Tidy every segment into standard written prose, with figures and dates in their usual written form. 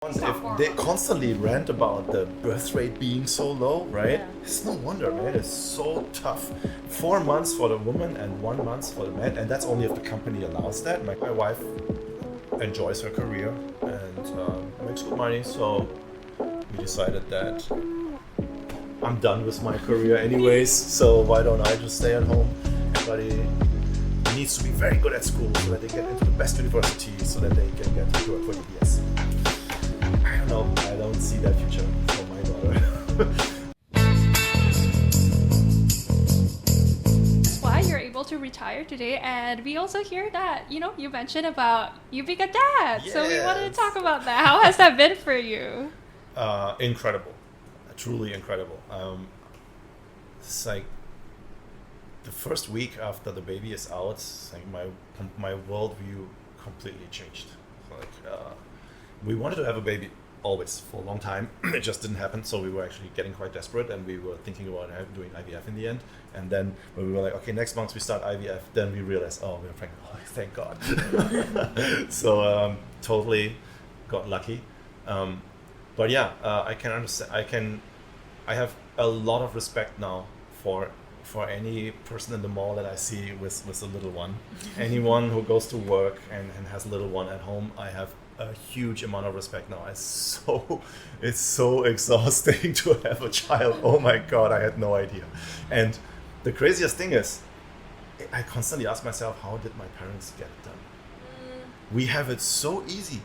If they constantly rant about the birth rate being so low, right? Yeah. It's no wonder, man. It's so tough. 4 months for the woman and 1 month for the man, and that's only if the company allows that. My wife enjoys her career and makes good money, so we decided that I'm done with my career anyways. So why don't I just stay at home? Everybody needs to be very good at school so that they get into the best university, so that they can get into a 20 years. I don't know. I don't see that future for my daughter. That's why you're able to retire today, and we also hear that you mentioned about you being a dad. So we wanted Yes. to talk about that. How has that been for you? Incredible, truly incredible. It's like the first week after the baby is out, it's like my worldview completely changed. Like we wanted to have a baby always for a long time. It just didn't happen, so we were actually getting quite desperate, and we were thinking about doing IVF in the end. And then when we were like, okay, next month we start IVF, then we realized, oh, we're pregnant. Oh, thank God. So totally got lucky. But yeah, I can understand. I have a lot of respect now for any person in the mall that I see with a little one. Anyone who goes to work and has a little one at home, I have a huge amount of respect now. It's so exhausting to have a child. Oh my God, I had no idea. And the craziest thing is, I constantly ask myself, how did my parents get it done? We have it so easy.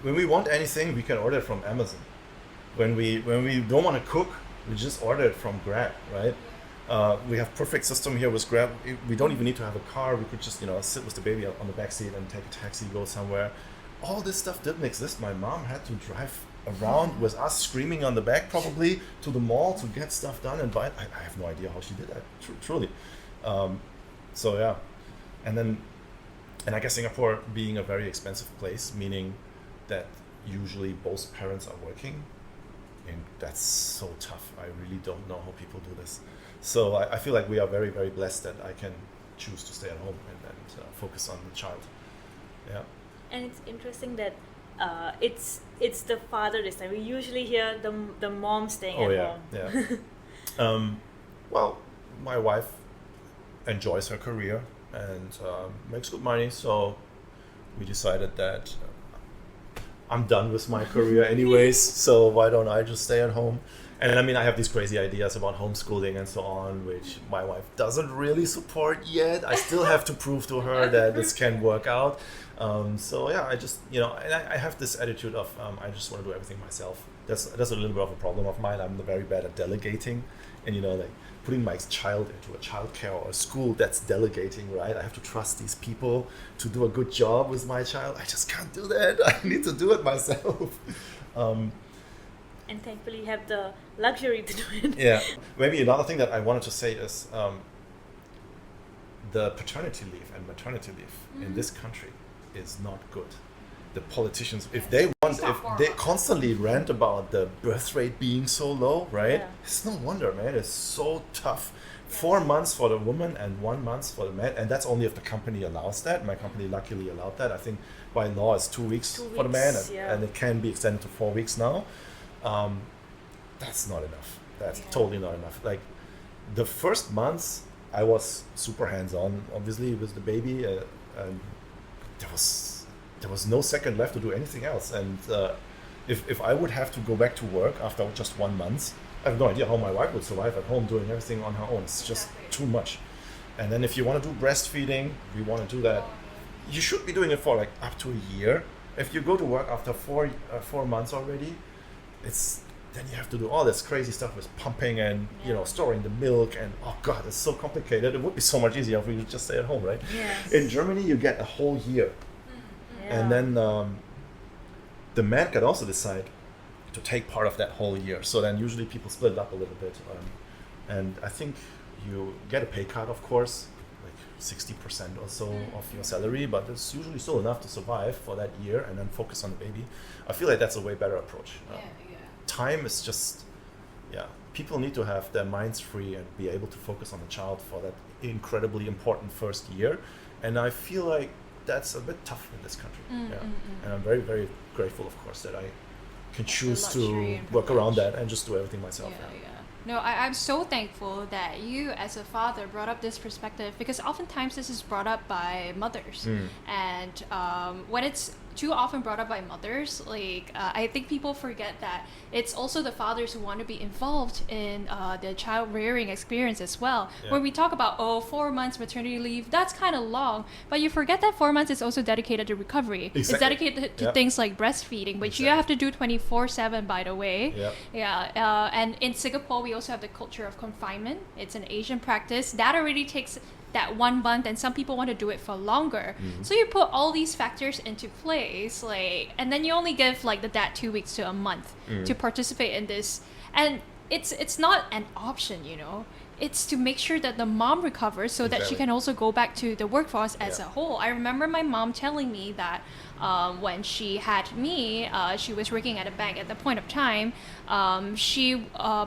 When we want anything, we can order it from Amazon. When we don't want to cook, we just order it from Grab, right? We have perfect system here with Grab. We don't even need to have a car. We could just sit with the baby on the back seat and take a taxi, go somewhere. All this stuff didn't exist. My mom had to drive around with us screaming on the back, probably to the mall to get stuff done and buy it. I have no idea how she did that, truly. So yeah, and I guess Singapore being a very expensive place, meaning that usually both parents are working, and that's so tough. I really don't know how people do this. So I feel like we are very, very blessed that I can choose to stay at home and focus on the child. Yeah. And it's interesting that it's the father this time. We usually hear the mom staying at home. Yeah. Well, my wife enjoys her career and makes good money, so we decided that I'm done with my career anyways, so why don't I just stay at home? And I mean, I have these crazy ideas about homeschooling and so on, which my wife doesn't really support yet. I still have to prove to her that this can work out. So yeah, I just, and I have this attitude of I just want to do everything myself. That's a little bit of a problem of mine. I'm very bad at delegating, and like putting my child into a childcare or a school, that's delegating, right? I have to trust these people to do a good job with my child. I just can't do that. I need to do it myself. And thankfully, you have the luxury to do it. Yeah. Maybe another thing that I wanted to say is the paternity leave and maternity leave in this country is not good. The politicians, if they constantly rant about the birth rate being so low, right? Yeah. It's no wonder, man. It's so tough. 4 months for the woman and 1 month for the man, and that's only if the company allows that. My company luckily allowed that. I think by law it's 2 weeks for the man, and it can be extended to 4 weeks now. That's not enough. That's totally not enough. Like the first months, I was super hands-on, obviously, with the baby, and there was no second left to do anything else. And if I would have to go back to work after just 1 month, I have no idea how my wife would survive at home doing everything on her own. It's just too much. And then if you want to do breastfeeding, we want to do that. You should be doing it for like up to a year. If you go to work after 4 months already, then you have to do all this crazy stuff with pumping and storing the milk, and oh god, it's so complicated. It would be so much easier if we could just stay at home, right? Yes. In Germany, you get a whole year, and then the man can also decide to take part of that whole year. So then usually people split it up a little bit, and I think you get a pay cut, of course, like 60% or so of your salary, but it's usually still enough to survive for that year and then focus on the baby. I feel like that's a way better approach. Time is just, people need to have their minds free and be able to focus on the child for that incredibly important first year. And I feel like that's a bit tough in this country. And I'm very, very grateful, of course, that I can choose luxury to and work around privilege. that and just do everything myself. Yeah. No, I'm so thankful that you, as a father, brought up this perspective, because oftentimes this is brought up by mothers, and when it's too often brought up by mothers, like I think people forget that it's also the fathers who want to be involved in the child rearing experience as well. Yeah. When we talk about 4 months maternity leave, that's kind of long, but you forget that 4 months is also dedicated to recovery. It's Exactly. dedicated to Yep. things like breastfeeding, which you Exactly. have to do 24/7, by the way. Yep. Yeah, and in Singapore, we also have the culture of confinement. It's an Asian practice that already takes that 1 month, and some people want to do it for longer. So you put all these factors into place, like, and then you only give like the dad 2 weeks to a month to participate in this, and it's not an option, you know. It's to make sure that the mom recovers so that she Exactly. can also go back to the workforce as Yeah. a whole. I remember my mom telling me that when she had me, she was working at a bank at the point of time. She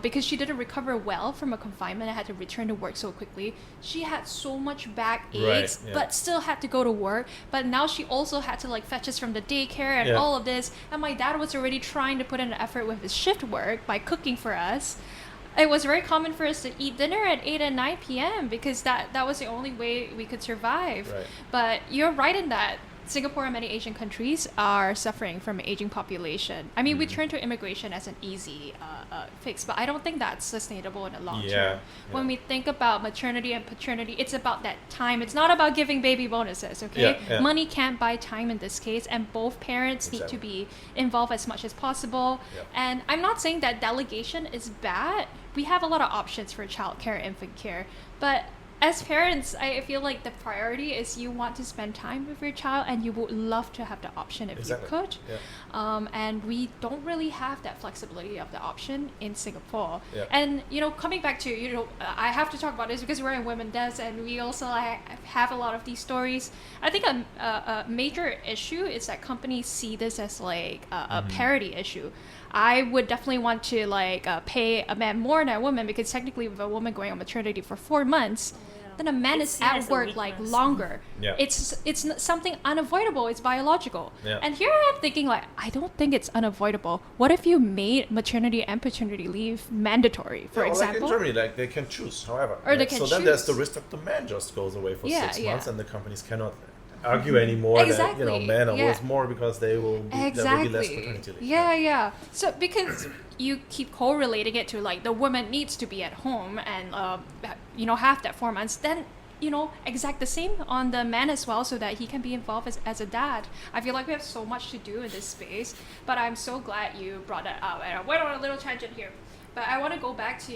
because she didn't recover well from a confinement and had to return to work so quickly. She had so much back aches, Right, yeah. but still had to go to work. But now she also had to like fetch us from the daycare and Yeah. all of this. And my dad was already trying to put in an effort with his shift work by cooking for us. It was very common for us to eat dinner at 8 and 9 p.m. because that was the only way we could survive. Right. But you're right in that Singapore and many Asian countries are suffering from an aging population. I mean, we turn to immigration as an easy fix, but I don't think that's sustainable in the long term. When we think about maternity and paternity, it's about that time. It's not about giving baby bonuses, okay? Yeah. Money can't buy time in this case, and both parents need to Exactly. be involved as much as possible. Yep. And I'm not saying that delegation is bad. We have a lot of options for childcare, infant care, but as parents, I feel like the priority is you want to spend time with your child, and you would love to have the option if Exactly. you could. Yeah. And we don't really have that flexibility of the option in Singapore. Yeah. And coming back to I have to talk about this because we're in Women Des, and we also have a lot of these stories. I think a major issue is that companies see this as like a parity issue. I would definitely want to pay a man more than a woman, because technically with a woman going on maternity for 4 months, then a man It's is seen at as a work like weakness. longer. Yeah. It's something unavoidable. It's biological. Yeah. And here I am thinking I don't think it's unavoidable. What if you made maternity and paternity leave mandatory, for Yeah, or example? like in Germany, they can choose, however. Or they can so then there's choose. the risk that the man just goes away for Yeah, 6 yeah. months, and the companies cannot argue anymore that Exactly, men are yeah. worth more because there will be less paternity leave. Yeah. So because you keep correlating it to like the woman needs to be at home and have that 4 months, then exact the same on the man as well, so that he can be involved as a dad. I feel like we have so much to do in this space, but I'm so glad you brought that up. And I went on a little tangent here, but I want to go back to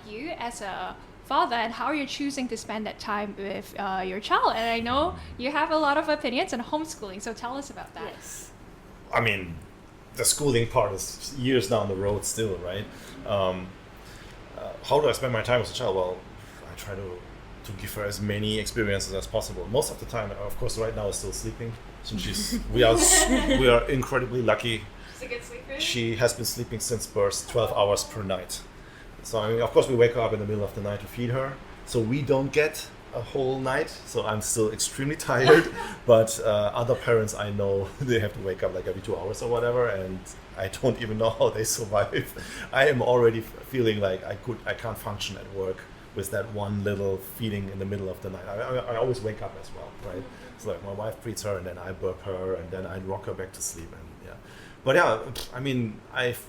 you as a father and how you're choosing to spend that time with your child. And I know you have a lot of opinions on homeschooling, so tell us about that. Yes. I mean, the schooling part is years down the road still, right? How do I spend my time with a child? Well, I try to give her as many experiences as possible. Most of the time, of course, right now is still sleeping. So we are incredibly lucky. She's a good sleeper. She has been sleeping since birth, 12 hours per night. So I mean, of course, we wake her up in the middle of the night to feed her. So we don't get a whole night. So I'm still extremely tired. But other parents I know, they have to wake up like every 2 hours or whatever, and I don't even know how they survive. I am already feeling like I can't function at work with that one little feeding in the middle of the night. I always wake up as well, right? So like my wife feeds her, and then I burp her, and then I rock her back to sleep, and yeah. But yeah, I mean, I've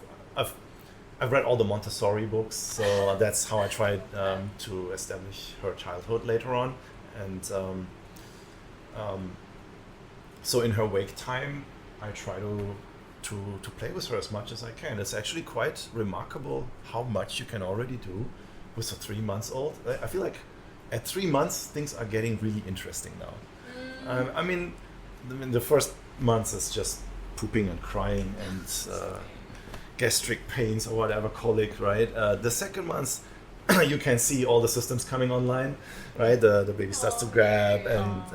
read all the Montessori books, so that's how I tried to establish her childhood later on, and so in her wake time, I try to play with her as much as I can. It's actually quite remarkable how much you can already do with a 3 months old. I feel like at 3 months things are getting really interesting now. I mean, the first months is just pooping and crying and gastric pains or whatever, colic, right? The second months you can see all the systems coming online, right? The baby starts to grab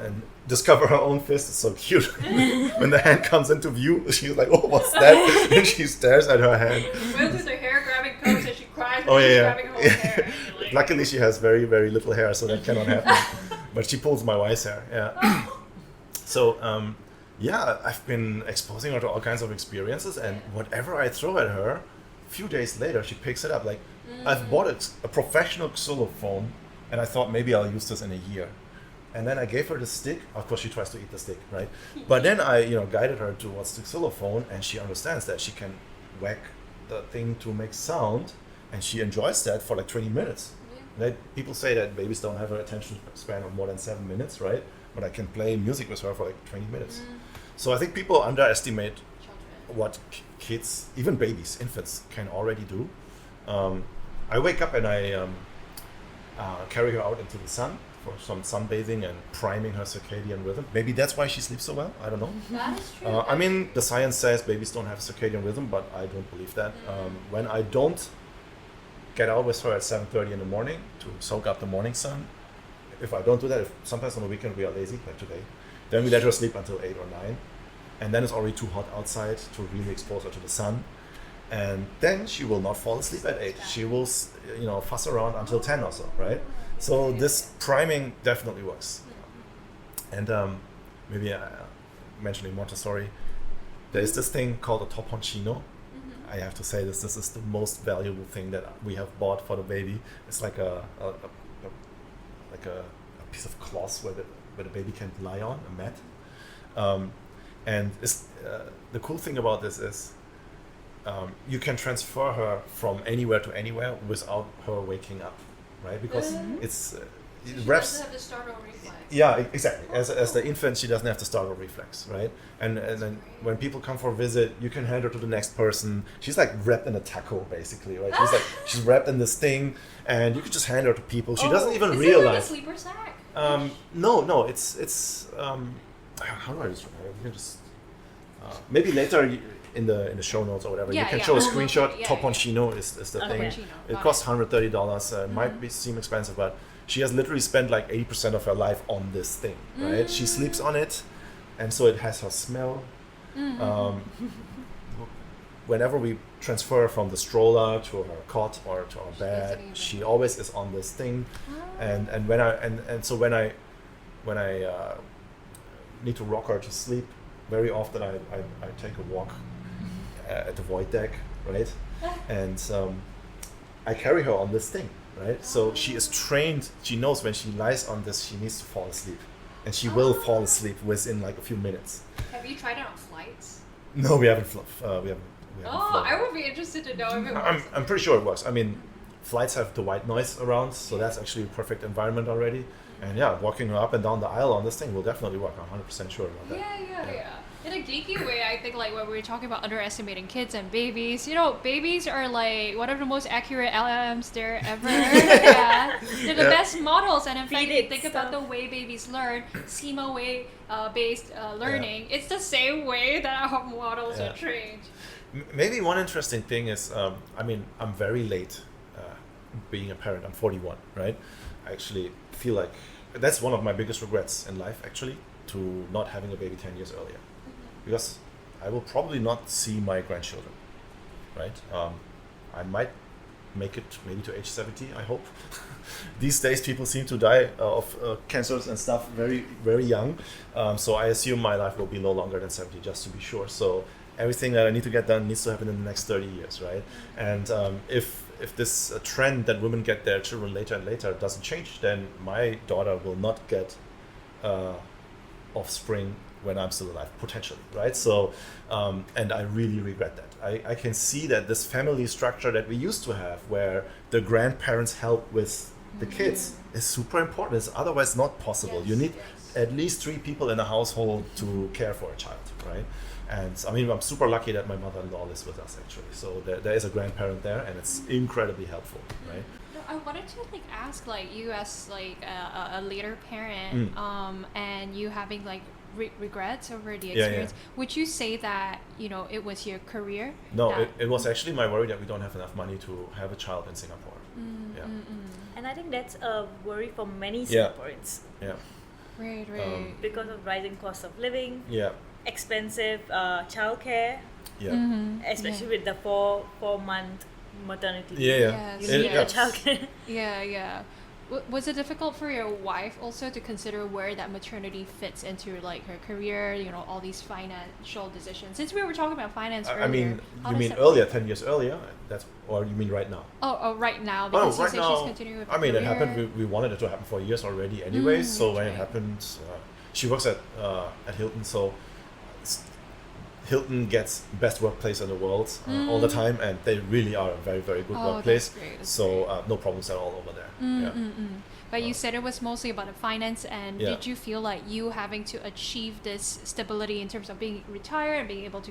and discover her own fist. It's so cute. When the hand comes into view, she's like, "Oh, what's that?" And she stares at her hand. We'll do the hair grabbing pose and she cries Oh, when she's yeah. grabbing her own hair. And you're like, Luckily, she has very, very little hair, so that cannot happen. But she pulls my wife's hair. Yeah. So, yeah, I've been exposing her to all kinds of experiences, and whatever I throw at her, a few days later she picks it up. Like I've bought a professional xylophone, and I thought maybe I'll use this in a year. And then I gave her the stick. Of course, she tries to eat the stick, right? But then I, guided her towards the xylophone, and she understands that she can whack the thing to make sound, and she enjoys that for like 20 minutes. Right? People say that babies don't have an attention span of more than 7 minutes, right? But I can play music with her for like 20 minutes. So I think people underestimate what kids, even babies, infants, can already do. I wake up and I carry her out into the sun for some sunbathing and priming her circadian rhythm. Maybe that's why she sleeps so well. I don't know. That is true. I mean, the science says babies don't have a circadian rhythm, but I don't believe that. When I don't get out with her at 7:30 in the morning to soak up the morning sun, if I don't do that, sometimes on the weekend we are lazy, like today, then we let her sleep until 8 or 9. And then it's already too hot outside to really expose her to the sun. And then she will not fall asleep at 8. She will, fuss around until 10 or so, right? So this priming definitely works. And maybe mentioning Montessori, there is this thing called a toponcino. I have to say this is the most valuable thing that we have bought for the baby. It's like a piece of cloth where the baby can lie on, a mat. And the cool thing about this is you can transfer her from anywhere to anywhere without her waking up, right? Because it wraps. She doesn't have the startle reflex. Yeah, exactly. As the infant, she doesn't have the startle reflex, right? And then when people come for a visit, you can hand her to the next person. She's like wrapped in a taco, basically, right? She's wrapped in this thing, and you can just hand her to people. She doesn't even realize. Is it like a sleeper sack? No. It's how do I describe it? You can just maybe later in the show notes or whatever you can show a screenshot. Toponcino is the thing. It costs $130. Might seem expensive, but she has literally spent like 80% of her life on this thing, right? She sleeps on it, and so it has her smell. Whenever we transfer her from the stroller to her cot or to our bed, she always is on this thing. And when I need to rock her to sleep, very often I take a walk at the void deck, right? And I carry her on this thing, right? So she is trained. She knows when she lies on this, she needs to fall asleep, and she will fall asleep within like a few minutes. Have you tried it on flights? No, we haven't. We haven't I would be interested to know if it works. I'm pretty sure it works. I mean, flights have the white noise around, so that's actually a perfect environment already. And yeah, walking her up and down the aisle on this thing will definitely work. I'm 100% sure about that. Yeah. In a geeky way, I think like when we were talking about underestimating kids and babies, babies are like one of the most accurate LLMs there ever. They're the best models, and in fact, if you think about the way babies learn, schema way based learning, it's the same way that our models are trained. Maybe one interesting thing is, I'm very late being a parent. I'm 41, right? I actually feel like that's one of my biggest regrets in life, actually, to not having a baby 10 years earlier. Because I will probably not see my grandchildren, right? I might make it maybe to age 70, I hope. These days people seem to die of cancers and stuff very, very young. So I assume my life will be no longer than 70, just to be sure. So everything that I need to get done needs to happen in the next 30 years, right? And if this trend that women get their children later and later doesn't change, then my daughter will not get offspring when I'm still alive, potentially, right? So, and I really regret that. I can see that this family structure that we used to have, where the grandparents help with the kids, is super important. It's otherwise not possible. You need at least 3 people in a household to care for a child, right? And I'm super lucky that my mother-in-law lives with us, actually. So there is a grandparent there, and it's incredibly helpful, right? I wanted to ask you as a later parent, and you having regrets over the experience. Would you say that it was your career? No, it was actually my worry that we don't have enough money to have a child in Singapore. And I think that's a worry for many Singaporeans. Right. Because of rising cost of living. Expensive childcare. Especially with the 4-month maternity leave. You need a childcare. Was it difficult for your wife also to consider where that maternity fits into like her career, all these financial decisions? Since we were talking about finance earlier. I mean, how you does mean that earlier, work? 10 years earlier? Or you mean right now? Oh, right now, because you right said now, she's continuing with her I mean, it career. happened. We wanted it to happen for years already, anyways. So that's when right. it happened, she works at Hilton. So Hilton gets best workplace in the world all the time, and they really are a very, very good workplace. That's great, that's so great. no problems at all over there. Yeah. But you said it was mostly about the finance, and Yeah. did you feel like you having to achieve this stability in terms of being retired and being able to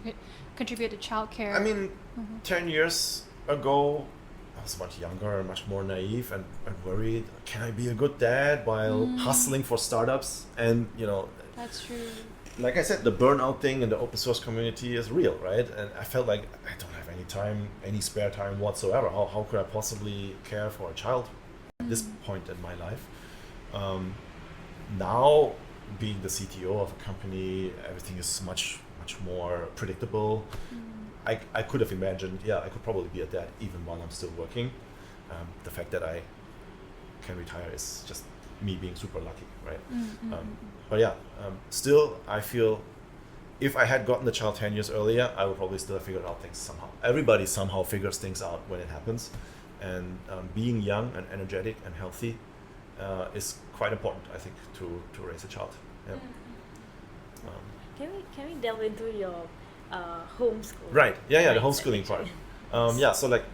contribute to childcare? I mean, 10 years ago, I was much younger and much more naive and worried. Can I be a good dad while hustling for startups? And That's true. like I said, the burnout thing in the open source community is real, right? And I felt like I don't have any time, any spare time whatsoever. How could I possibly care for a child at this point in my life? Now, being the CTO of a company, everything is much more predictable. I could have imagined, I could probably be a dad even while I'm still working. The fact that I can retire is just me being super lucky, right? But still, I feel if I had gotten the child 10 years earlier, I would probably still have figured out things somehow. Everybody somehow figures things out when it happens. And being young and energetic and healthy is quite important, I think, to raise a child. Yeah. Can we delve into your homeschooling? Right. The mindset, homeschooling part. actually? So like,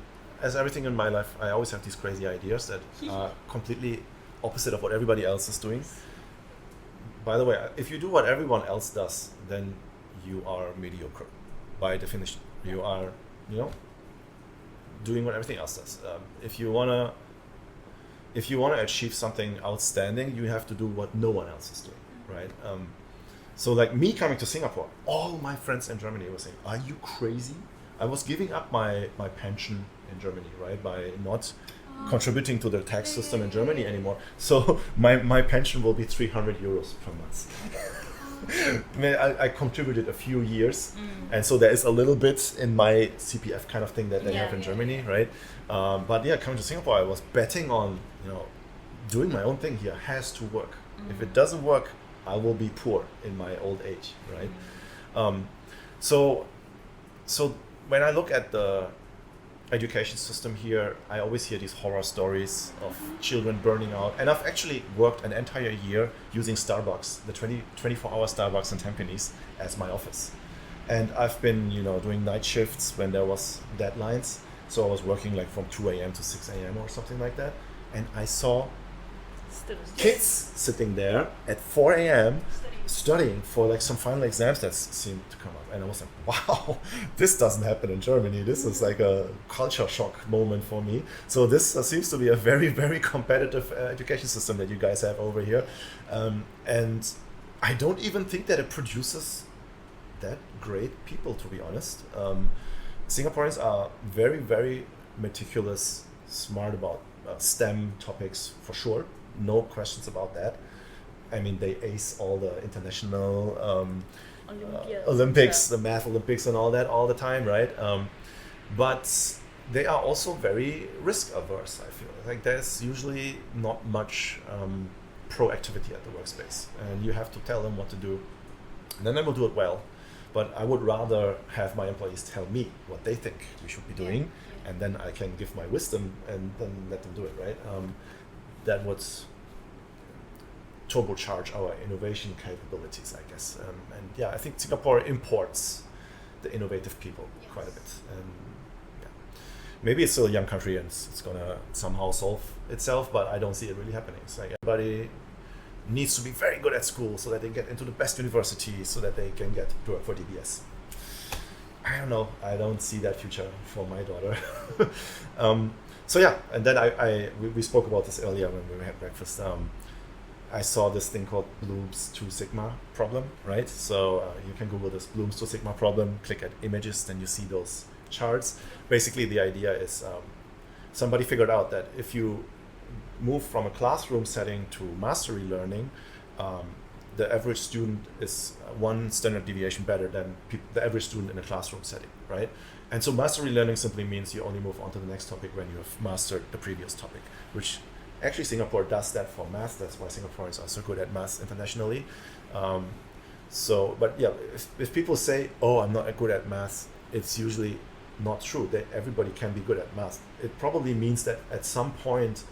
as everything in my life, I always have these crazy ideas that are completely opposite of what everybody else is doing. By the way, if you do what everyone else does, then you are mediocre, by definition. You are, doing what everything else does. If you wanna achieve something outstanding, you have to do what no one else is doing, right? So like me coming to Singapore, all my friends in Germany were saying, "Are you crazy?" I was giving up my pension in Germany, right, by not contributing to the tax system in Germany anymore. So my pension will be 300 euros per month. I contributed a few years, and so there is a little bit in my CPF kind of thing that they have in Germany, right? But coming to Singapore, I was betting on doing my own thing here has to work. If it doesn't work, I will be poor in my old age, right? So when I look at the education system here, I always hear these horror stories of children burning out. And I've actually worked an entire year using Starbucks, the 24-hour Starbucks in Tampines, as my office. And I've been, doing night shifts when there was deadlines. So I was working like from 2 a.m. to 6 a.m. or something like that. And I saw kids sitting there at 4 a.m. studying for like some final exams that seemed to come up. And I was like, wow, this doesn't happen in Germany. This is like a culture shock moment for me. So this seems to be a very, very competitive education system that you guys have over here. And I don't even think that it produces that great people, to be honest. Singaporeans are very, very meticulous, smart about STEM topics for sure. No questions about that. I mean, they ace all the international Olympics, the math Olympics and all that all the time, right? But they are also very risk averse, I feel. Like there's usually not much proactivity at the workspace. And you have to tell them what to do. And then they will do it well. But I would rather have my employees tell me what they think we should be doing, and then I can give my wisdom and then let them do it, right? That would turbocharge our innovation capabilities, I guess. I think Singapore imports the innovative people quite a bit. And maybe it's still a young country and it's gonna somehow solve itself, but I don't see it really happening. It's like everybody needs to be very good at school so that they get into the best university so that they can get to work for DBS. I don't know. I don't see that future for my daughter. And then we spoke about this earlier when we had breakfast. I saw this thing called Bloom's 2 Sigma problem, right? So you can Google this Bloom's 2 Sigma problem, click at images, then you see those charts. Basically, the idea is somebody figured out that if you move from a classroom setting to mastery learning, the average student is one standard deviation better than the average student in a classroom setting, right? And so mastery learning simply means you only move on to the next topic when you have mastered the previous topic, which Actually, Singapore does that for math. That's why Singaporeans are so good at math internationally. But yeah, if people say, "Oh, I'm not good at math," it's usually not true. That everybody can be good at math. It probably means that at some point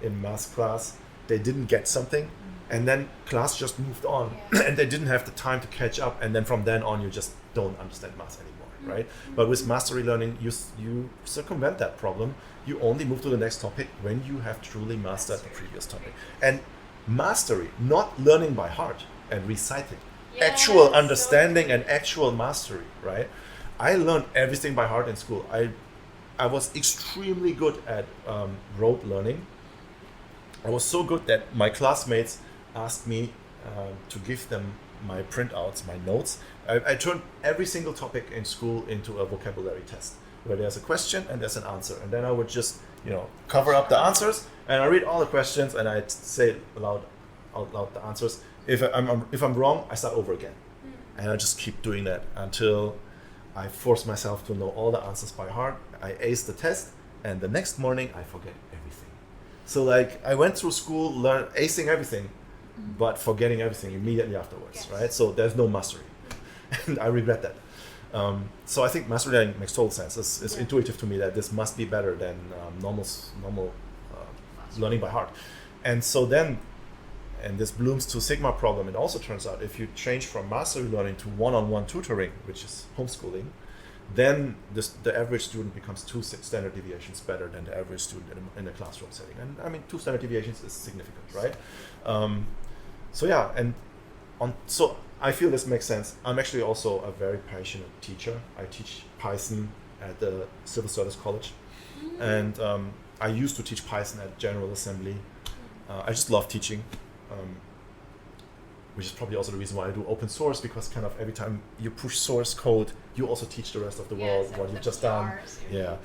in math class, they didn't get something, and then class just moved on, and they didn't have the time to catch up. And then from then on, you just don't understand math anymore, right? But with mastery learning, you circumvent that problem. You only move to the next topic when you have truly mastered the previous topic. And mastery, not learning by heart and reciting, actual understanding and actual mastery, right? I learned everything by heart in school. I was extremely good at rote learning. I was so good that my classmates asked me to give them my printouts, my notes. I turned every single topic in school into a vocabulary test, where there's a question and there's an answer. And then I would just, cover up the answers, and I read all the questions and I'd say out loud the answers. If I'm wrong, I start over again. And I just keep doing that until I force myself to know all the answers by heart. I ace the test, and the next morning I forget everything. So I went through school acing everything, but forgetting everything immediately afterwards, right? So there's no mastery. And I regret that. So I think mastery learning makes total sense. It's intuitive to me that this must be better than normal learning by heart. And so then, and this blooms to Sigma problem, it also turns out if you change from mastery learning to one-on-one tutoring, which is homeschooling, then the average student becomes 2 standard deviations better than the average student in a classroom setting. And I mean, 2 standard deviations is significant, right? So I feel this makes sense. I'm actually also a very passionate teacher. I teach Python at the Civil Service College. And I used to teach Python at General Assembly. I just love teaching, which is probably also the reason why I do open source, because kind of every time you push source code, you also teach the rest of the world what you've just done. Yeah.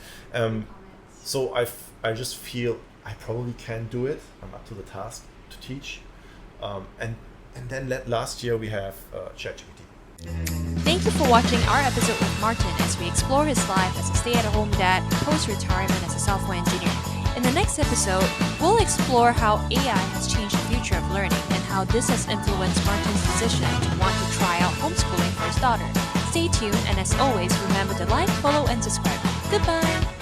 So I just feel I probably can do it. I'm up to the task to teach. And then last year we have ChatGPT. Thank you for watching our episode with Martin as we explore his life as a stay-at-home dad, post-retirement as a software engineer. In the next episode, we'll explore how AI has changed the future of learning and how this has influenced Martin's decision to want to try out homeschooling for his daughter. Stay tuned, and as always, remember to like, follow, and subscribe. Goodbye!